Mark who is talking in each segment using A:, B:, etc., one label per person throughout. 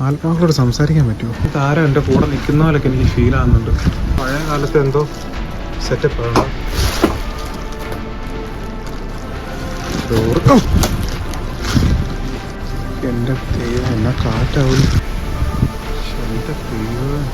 A: ആത്മാക്കളോട് സംസാരിക്കാൻ പറ്റുമോ? ഇതാരോ എൻ്റെ കൂടെ നിൽക്കുന്ന പോലൊക്കെ എനിക്ക് ഫീൽ ആകുന്നുണ്ട്. പഴയ കാലത്ത് എന്തോ സെറ്റപ്പ് ആണ്. എൻ്റെ ദൈവം എന്നാ കാറ്റാവും. എൻ്റെ ദൈവം.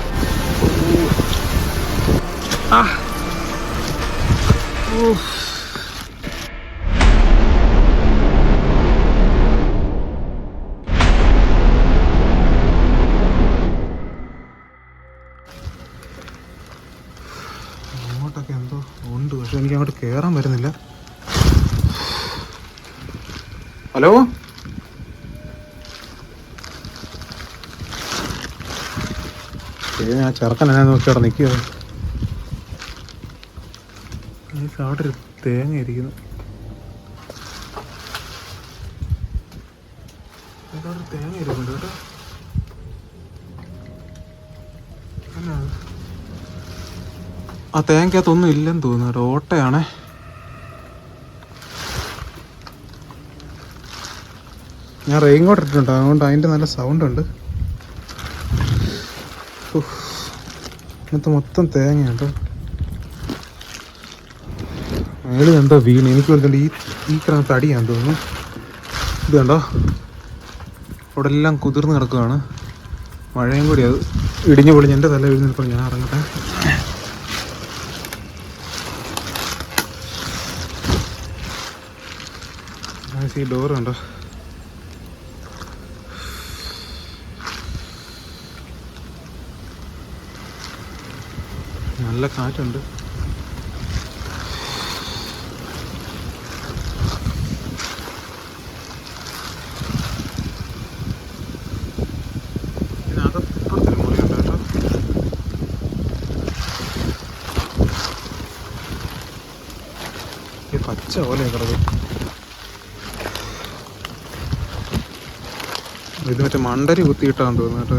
A: അങ്ങോട്ടൊക്കെ എന്തോ ഉണ്ട്, പക്ഷെ എനിക്ക് അങ്ങോട്ട് കയറാൻ വരുന്നില്ല. ഹലോ, ഞാൻ ചെറുക്കൻ എന്നാ നോക്കി അവിടെ നിൽക്കുക. അവിടെ ഒരു തേങ്ങ ഇരിക്കുന്നു. അവിടെ തേങ്ങ ഇരിക്കുന്നുണ്ട് കേട്ടോ. ആ തേങ്ങക്കകത്തൊന്നും ഇല്ലെന്ന് തോന്നുന്നു കേട്ടോ, ഓട്ടയാണേ. ഞാൻ റെയിൻ കോട്ട് ഇട്ടിട്ടുണ്ട്, അതുകൊണ്ട് അതിൻ്റെ നല്ല സൗണ്ട് ഉണ്ട്. ഇന്നത്തെ മൊത്തം തേങ്ങയുണ്ട്. മേളിൽ എന്തോ വീണ്, എനിക്ക് തോന്നുന്നുണ്ട് ഈ കിടന്ന തടിയാന്ന് തോന്നുന്നു. ഇത് കണ്ടോ, അവിടെ എല്ലാം കുതിർന്ന് കിടക്കുകയാണ്. മഴയും കൂടി അത് ഇടിഞ്ഞു പൊളിഞ്ഞ് എൻ്റെ തല വീഴുന്നപ്പോൾ ഞാൻ ഇറങ്ങട്ടെ. ഈ ഡോറ് കണ്ടോ, നല്ല കാറ്റുണ്ട്. ഇതിനകത്തൊരു മുറിയുണ്ട് കേട്ടോ. ഈ പച്ച പോലെ കിടക്കും. ഇത് മറ്റേ മണ്ടരി കുത്തിയിട്ടാന്ന് തോന്നുന്നു കേട്ടോ.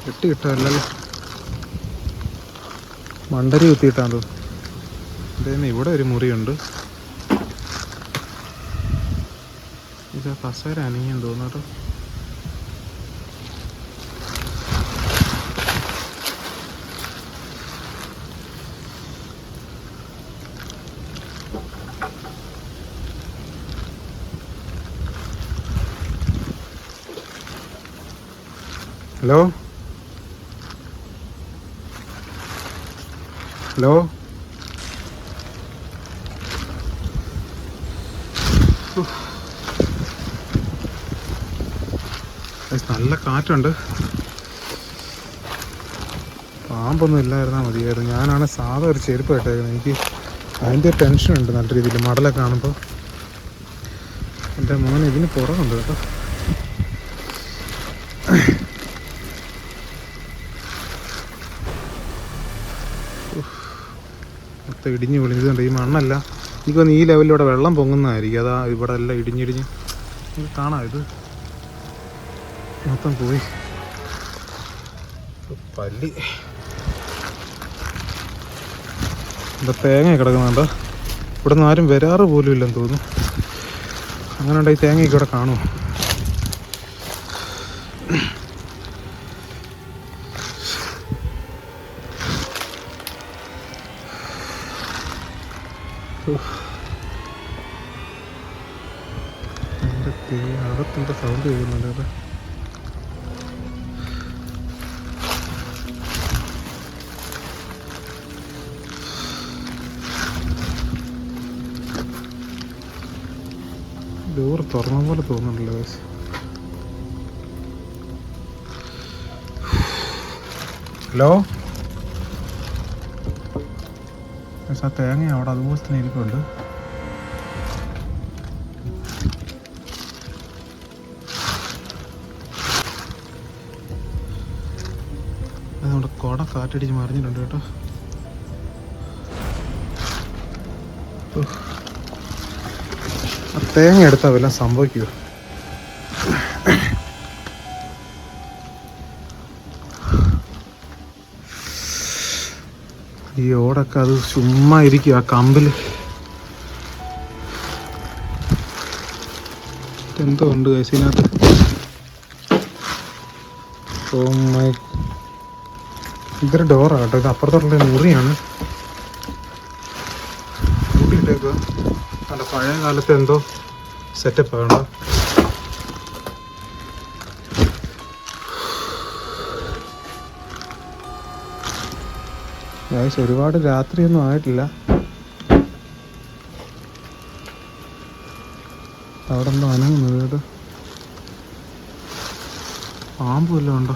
A: കെട്ടി കിട്ടാല്ലല്ലോ, മണ്ടരി കുത്തിയിട്ടാന്ന് തോന്നുന്നു. ഇതേന്ന് ഇവിടെ ഒരു മുറിയുണ്ട്. ഇത് കസേര അനങ്ങിയെന്ന് തോന്നുന്നു കേട്ടോ. ഹലോ ഹലോ, നല്ല കാറ്റുണ്ട്. പാമ്പൊന്നും ഇല്ലായിരുന്നാൽ മതിയായിരുന്നു. ഞാനാണ് സാധാ ഒരു ചെരുപ്പ് ഇട്ടേക്കുന്നത്. എനിക്ക് അതിൻ്റെ ടെൻഷനുണ്ട് നല്ല രീതിയിൽ. മടലൊക്കെ കാണുമ്പോൾ എൻ്റെ മോൻ ഇതിന് പുറകുണ്ട് കേട്ടോ. മൊത്തം ഇടിഞ്ഞ് വിളിഞ്ഞതുണ്ട്. ഈ മണ്ണല്ല, എനിക്കൊന്ന് ഈ ലെവലിലൂടെ വെള്ളം പൊങ്ങുന്നതായിരിക്കും. അതാ ഇവിടെ എല്ലാം ഇടിഞ്ഞിടിഞ്ഞ് ഇത് കാണാം. ഇത് മൊത്തം പോയി. പല്ലി എന്താ തേങ്ങ കിടക്കുന്നുണ്ടോ? ഇവിടെ നിന്ന് ആരും വരാറ് പോലും ഇല്ലെന്ന് തോന്നുന്നു. അങ്ങനെ ഉണ്ടെങ്കിൽ തേങ്ങയൊക്കെ ഇവിടെ കാണുമോ? അകത്തെന്താ സൗണ്ട് കേൾക്കുന്നുണ്ട് കേട്ടോ. ഡോറ് തുറന്ന പോലെ തോന്നുന്നുണ്ടല്ലോ. ഹലോ, ആ തേങ്ങ അവിടെ അതുപോലെ തന്നെ ഇരിക്കുന്നുണ്ട്. നമ്മുടെ കുട കാറ്റടിച്ച് മറിഞ്ഞിട്ടുണ്ട് കേട്ടോ. ആ തേങ്ങ എടുത്താൽ വല്ലതും സംഭവിക്കുമോ? ഈ ഓടൊക്കെ അത് ചുമ്മാ ഇരിക്കും ആ കമ്പിൽ. എന്തോ ഉണ്ട് ഇതിനകത്ത്. ഓ മൈ, ഇതൊരു ഡോറാണ് കേട്ടോ. ഇത് അപ്പുറത്തുള്ള മുറിയാണ്. കൂട്ടിയിട്ടേക്കുക. നല്ല പഴയ കാലത്ത് എന്തോ സെറ്റപ്പ് ആണോ. ഒരുപാട് രാത്രിയൊന്നും ആയിട്ടില്ല. അവിടെ എന്തോ അനങ്ങുന്നത് കേട്ടോ. പാമ്പ് വല്ലതും ഉണ്ടോ?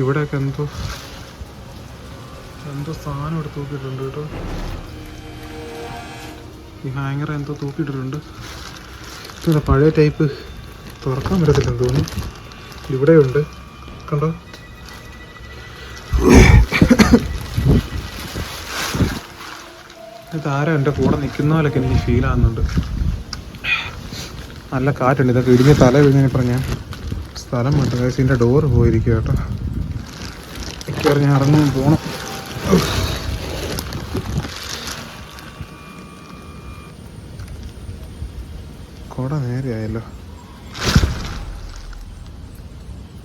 A: ഇവിടെയൊക്കെ എന്തോ സാധനം ഇവിടെ തൂക്കിയിട്ടുണ്ട് കേട്ടോ. ഈ ഹാങ്ങർ എന്തോ തൂക്കിയിട്ടിട്ടുണ്ട്. ഇവിടെ പഴയ ടൈപ്പ് തുറക്കാൻ പറ്റത്തില്ലെന്ന് തോന്നുന്നു. ഇവിടെയുണ്ട് കണ്ടോ. ഇതാരാ എൻ്റെ കൂടെ നിൽക്കുന്ന പോലൊക്കെ എനിക്ക് ഫീൽ ആകുന്നുണ്ട്. നല്ല കാറ്റുണ്ട്. ഇതൊക്കെ ഇടിഞ്ഞ് തല വീഴുന്നതിനിപ്പോൾ ഞാൻ സ്ഥലം വിട്ടു. കേസ് ഇതിൻ്റെ ഡോറ് പോയിരിക്കും കേട്ടോ. മിക്കവാറും ഞാൻ ഇറങ്ങുമ്പോൾ പോകണം. കുട നേരെയായല്ലോ.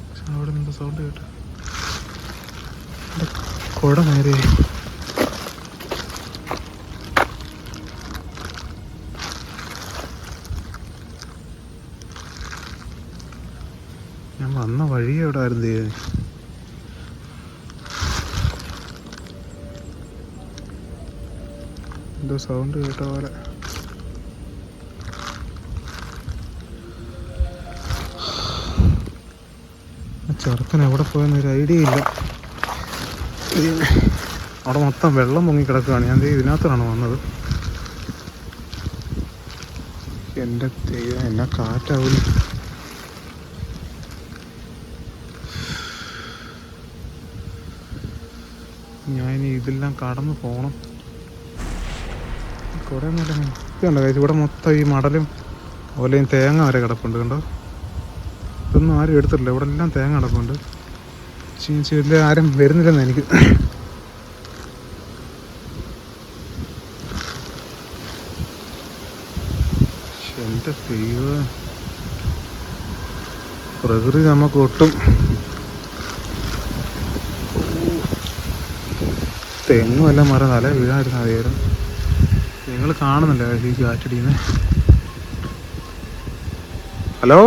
A: പക്ഷെ അവിടെ നിന്ന് സൗണ്ട് കേട്ടോ. കുട നേരെയായി. ഞാൻ വന്ന വഴി എവിടെ ആയിരുന്നു? എന്തോ സൗണ്ട് കേട്ട പോലെ. ചെറുക്കൻ എവിടെ പോയെന്നൊരു ഐഡിയ ഇല്ല. അവിടെ മൊത്തം വെള്ളം പൊങ്ങിക്കിടക്കുകയാണ്. ഞാൻ ഇതിനകത്താണ് വന്നത്. എൻ്റെ ദൈവം, എന്നാ കാറ്റാവില്ല. ഞാനിനി ഇതെല്ലാം കടന്നു പോകണം. കുറേ നേരം ഇതുണ്ടോ കഴിച്ചു. ഇവിടെ മൊത്തം ഈ മടലും ഓലയും തേങ്ങ വരെ കിടപ്പുണ്ട് കണ്ടോ. ഇതൊന്നും ആരും എടുത്തിട്ടില്ല. ഇവിടെ എല്ലാം തേങ്ങ കിടപ്പുണ്ട്. ഇതിൽ ആരും വരുന്നില്ലെന്ന് എനിക്ക്. എൻ്റെ ദൈവം, പ്രകൃതി നമുക്ക് ഒട്ടും. തെങ്ങും എല്ലാം മരം തല വീഴായിരുന്നു അതേരം. നിങ്ങൾ കാണുന്നില്ല ഈ കാറ്റടിയുന്നത്. ഹലോ,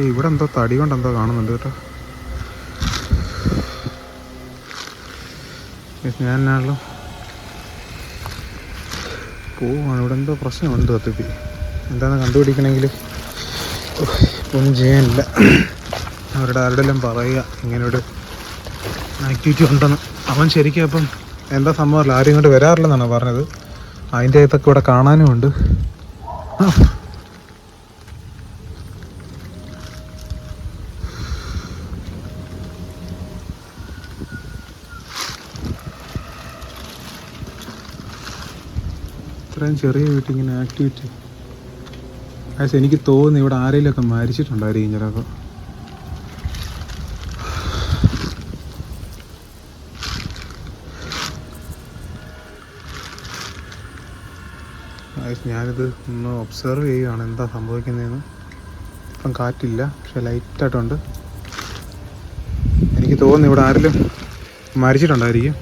A: ഇവിടെ എന്തോ തടി കൊണ്ട് എന്തോ കാണുന്നുണ്ട് കേട്ടോ. ഞാനാണല്ലോ പോവാണ്. ഇവിടെ എന്തോ പ്രശ്നമുണ്ട് സത്യത്തിൽ. എന്താണെന്ന് കണ്ടുപിടിക്കണമെങ്കിൽ ഒന്നും ചെയ്യാനില്ല. അവരുടെ ആരുടെല്ലാം പറയുക ഇങ്ങനൊരു ആക്ടിവിറ്റി ഉണ്ടെന്ന്. അവൻ ശരിക്കും അപ്പം എന്താ സംഭവമല്ല, ആരും ഇങ്ങോട്ട് വരാറില്ലെന്നാണ് പറഞ്ഞത്. അതിൻ്റെ അകത്തൊക്കെ ഇവിടെ കാണാനും ഉണ്ട്. ഇത്രയും ചെറിയ വീട്ടിൽ ഇങ്ങനെ ആക്ടിവിറ്റി. എനിക്ക് തോന്നുന്നു ഇവിടെ ആരെങ്കിലുമൊക്കെ മരിച്ചിട്ടുണ്ടായിരിക്കും ചിലപ്പോൾ. ഞാനിത് ഒന്ന് ഒബ്സർവ് ചെയ്യുകയാണ് എന്താ സംഭവിക്കുന്നതെന്ന്. ഇപ്പം കാറ്റില്ല, പക്ഷെ ലൈറ്റായിട്ടുണ്ട്. എനിക്ക് തോന്നുന്നു ഇവിടെ ആരെങ്കിലും മരിച്ചിട്ടുണ്ടായിരിക്കും.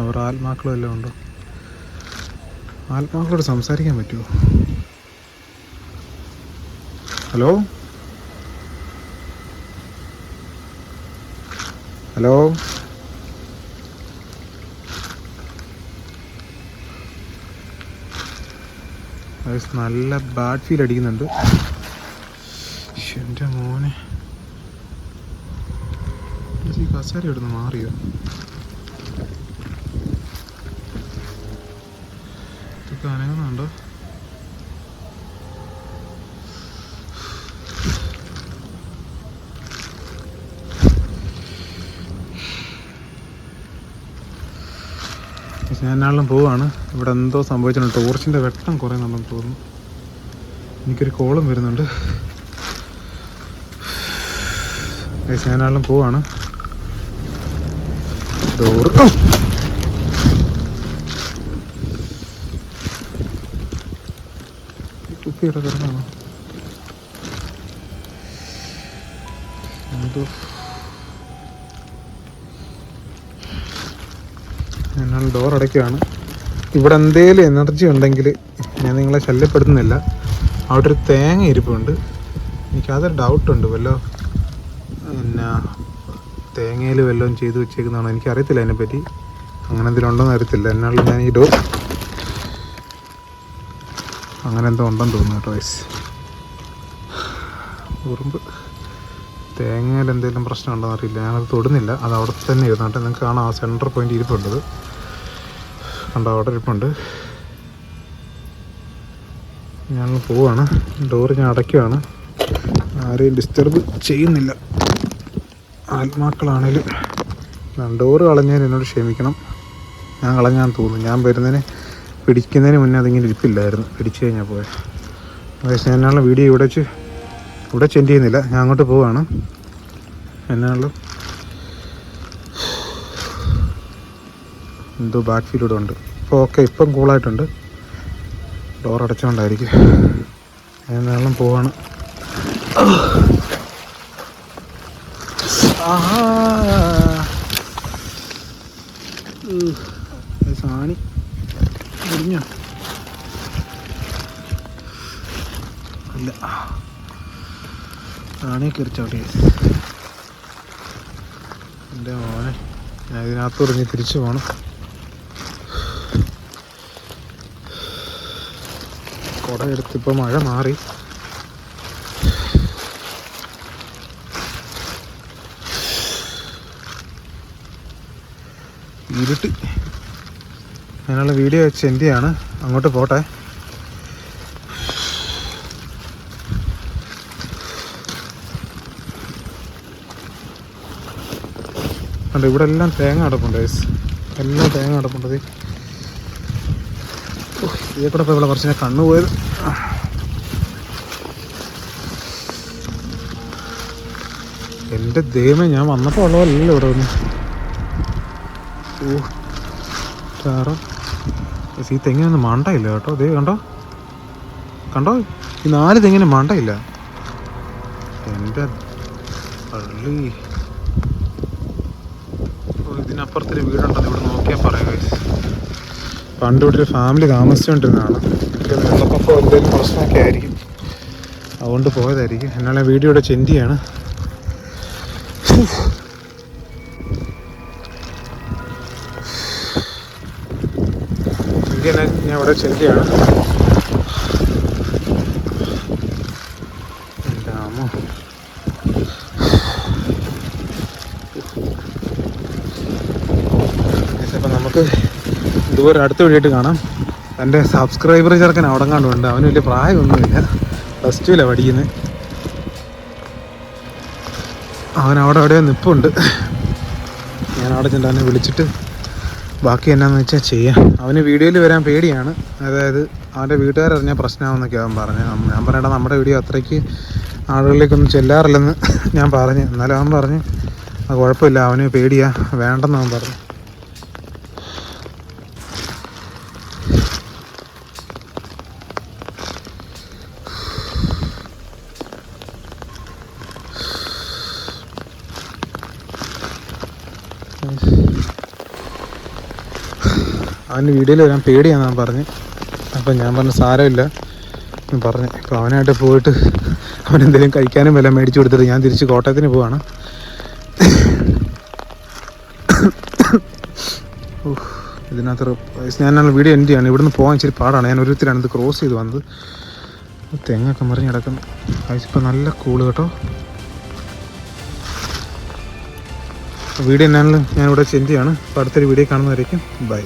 A: അവർ ആത്മാക്കളും എല്ലാം ഉണ്ടോ? ആത്മാക്കളോട് സംസാരിക്കാൻ പറ്റുമോ? ഹലോ ഹലോ നല്ല ബാഡ് ഫീൽ അടിക്കുന്നുണ്ട്. എൻ്റെ മോനെ, ഈ കസേര ഇവിടുന്ന് മാറിയോ? ഇതൊക്കെ അനങ്ങുന്നുണ്ടോ? ഞാനാളും പോവാണ്. ഇവിടെ എന്തോ സംഭവിച്ചിട്ടുണ്ട്. ടോർച്ചിൻ്റെ വെട്ടം കുറേ നല്ലെന്ന് തോന്നുന്നു. എനിക്കൊരു കോളും വരുന്നുണ്ട്. ഞാനാളും പോവാണ്. ഡോർ ഇവിടെ കിടന്നാണോ എന്തോ. ഞാൻ ഡോർ അടയ്ക്കുകയാണ്. ഇവിടെ എന്തേലും എനർജി ഉണ്ടെങ്കിൽ ഞാൻ നിങ്ങളെ ശല്യപ്പെടുത്തുന്നില്ല. അവിടെ ഒരു തേങ്ങ ഇരിപ്പുണ്ട്. എനിക്കതൊരു ഡൗട്ടുണ്ട്, വല്ലോ പിന്നെ തേങ്ങയിൽ വല്ലതും ചെയ്ത് വെച്ചേക്കുന്നതാണോ എനിക്കറിയത്തില്ല അതിനെപ്പറ്റി. അങ്ങനെ എന്തെങ്കിലും ഉണ്ടോയെന്ന് അറിയത്തില്ല. എന്നാലും ഞാൻ ഈ അങ്ങനെ എന്തോ ഉണ്ടെന്ന് തോന്നുന്നു കേട്ടോ വയസ്സ്. ഉറുമ്പ് തേങ്ങയിൽ എന്തെങ്കിലും പ്രശ്നം ഉണ്ടോയെന്ന് അറിയില്ല. ഞാനത് തൊടുന്നില്ല. അത് അവിടെ തന്നെ ഇരുന്നോട്ടെ. നിങ്ങൾക്ക് കാണാം ആ സെൻറ്റർ പോയിൻ്റ് ഇരിപ്പുണ്ടത് കണ്ടോ, അവിടെ ഇരിപ്പുണ്ട്. ഞാൻ പോവാണ്. ഡോറ് ഞാൻ അടയ്ക്കുകയാണ്. ആരെയും ഡിസ്റ്റർബ് ചെയ്യുന്നില്ല. ആത്മാക്കളാണേലും ഡോറ് കളഞ്ഞാൽ എന്നോട് ക്ഷമിക്കണം. ഞാൻ കളഞ്ഞാന്ന് തോന്നുന്നു. ഞാൻ വരുന്നതിന് പിടിക്കുന്നതിന് മുന്നേ അതിങ്ങനെ ഇരിപ്പില്ലായിരുന്നു. പിടിച്ചു കഴിഞ്ഞാൽ പോയത്. പക്ഷേ ഞാനുള്ള വീഡിയോ ഇവിടെ ചെൻഡ് ചെയ്യുന്നില്ല. ഞാൻ അങ്ങോട്ട് പോവാണ്. എന്നാലും എന്തോ ബാക്ക് ഫീൽ ഇവിടെ ഉണ്ട്. ഇപ്പോൾ ഓക്കെ, ഇപ്പം കൂളായിട്ടുണ്ട്. ഡോർ അടച്ചുകൊണ്ടായിരിക്കും. എന്നാലും പോവാണ്. സാണി മുറിഞ്ഞോ? ഇല്ല, സാണിയൊക്കെ എറിച്ചോട്ടെ. എൻ്റെ മോനെ, ഞാൻ ഇതിനകത്ത് ഇറങ്ങി തിരിച്ചു പോകണം. കുട എടുത്തിപ്പോൾ മഴ മാറി. ഇരുട്ട്. ഞാനുള്ള വീഡിയോ സെൻഡ് ചെയ്യാണ്. അങ്ങോട്ട് പോട്ടെ. ഉണ്ട് ഇവിടെ എല്ലാം തേങ്ങ അടപ്പുണ്ട്. എല്ലാം തേങ്ങ അടപ്പുണ്ട്. ഇതേ കൂടെ ഇപ്പോൾ ഇവിടെ കുറച്ച് കണ്ണു പോയത്. എൻ്റെ ദൈവമേ, ഞാൻ വന്നപ്പോൾ ഉള്ളതല്ലോ ഇവിടെ വന്ന്. ഈ തെങ്ങിനൊന്നും മണ്ടയില്ല കേട്ടോ. ദേ കണ്ടോ ഈ 4 തെങ്ങിന് മണ്ടയില്ല. എൻ്റെ പള്ളി. ഇതിനപ്പുറത്തൊരു വീടുണ്ടെന്ന് ഇവിടെ നോക്കിയാൽ പറയാം. പണ്ട് ഇവിടെ ഒരു ഫാമിലി താമസിച്ചുകൊണ്ടിരുന്നതാണ്. വെള്ളപ്പൊക്കം എന്തെങ്കിലും പ്രശ്നമൊക്കെ ആയിരിക്കും, അതുകൊണ്ട് പോയതായിരിക്കും. എന്നാലും വീഡിയോ ഇവിടെ സെൻഡ് ചെയ്യാണ്. ഞാൻ ഇവിടെ സെൻഡ് ചെയ്യാണ്. അപ്പം നമുക്ക് ദൂരം അടുത്ത വീഡിയോയിട്ട് കാണാം. എൻ്റെ സബ്സ്ക്രൈബർ ചെറുക്കൻ അവിടെ കണ്ടുണ്ട്. അവന് വലിയ പ്രായമൊന്നുമില്ല, +2 പഠിക്കുന്നത്. അവൻ അവിടെ നിൽപ്പുണ്ട്. ഞാൻ അവിടെ ചെന്ന് അവനെ വിളിച്ചിട്ട് ബാക്കി എന്നാന്ന് വെച്ചാൽ ചെയ്യാം. അവന് വീഡിയോയിൽ വരാൻ പേടിയാണ്. അതായത് അവൻ്റെ വീട്ടുകാരറിഞ്ഞാൽ പ്രശ്നമാണെന്നൊക്കെ അവൻ പറഞ്ഞു. ഞാൻ പറയണ്ട, നമ്മുടെ വീഡിയോ അത്രയ്ക്ക് ആളുകളിലേക്കൊന്നും ചെല്ലാറില്ലെന്ന് ഞാൻ പറഞ്ഞു. എന്നാലും അവൻ പറഞ്ഞു അത് കുഴപ്പമില്ല, അവന് പേടിയാ, വേണ്ടെന്ന് അവൻ പറഞ്ഞു. അവന് വീഡിയോയിൽ വരാൻ പേടിയാണെന്ന് അവൻ പറഞ്ഞു. അപ്പം ഞാൻ പറഞ്ഞു സാരമില്ല എന്ന് പറഞ്ഞു. അപ്പോൾ അവനായിട്ട് പോയിട്ട് അവനെന്തെങ്കിലും കഴിക്കാനും വില മേടിച്ചു കൊടുത്തിട്ട് ഞാൻ തിരിച്ച് കോട്ടയത്തിന് പോവാണ്. ഇതിനകത്ത് ഞാനുള്ള വീഡിയോ എൻഡ് ചെയ്യാണ്. ഇവിടുന്ന് പോകാൻ ഇച്ചിരി പാടാണ്. ഞാൻ ഒരുത്തിരാണ് ഇത് ക്രോസ് ചെയ്ത് വന്നത്. തെങ്ങൊക്കെ മറിഞ്ഞ് കിടക്കുന്നു. ഇപ്പം നല്ല കൂള് കേട്ടോ. വീഡിയോ ഞാനിവിടെ സെൻഡ് ചെയ്യാണ്. അപ്പോൾ അടുത്തൊരു വീഡിയോ കാണുന്നതായിരിക്കും. ബൈ.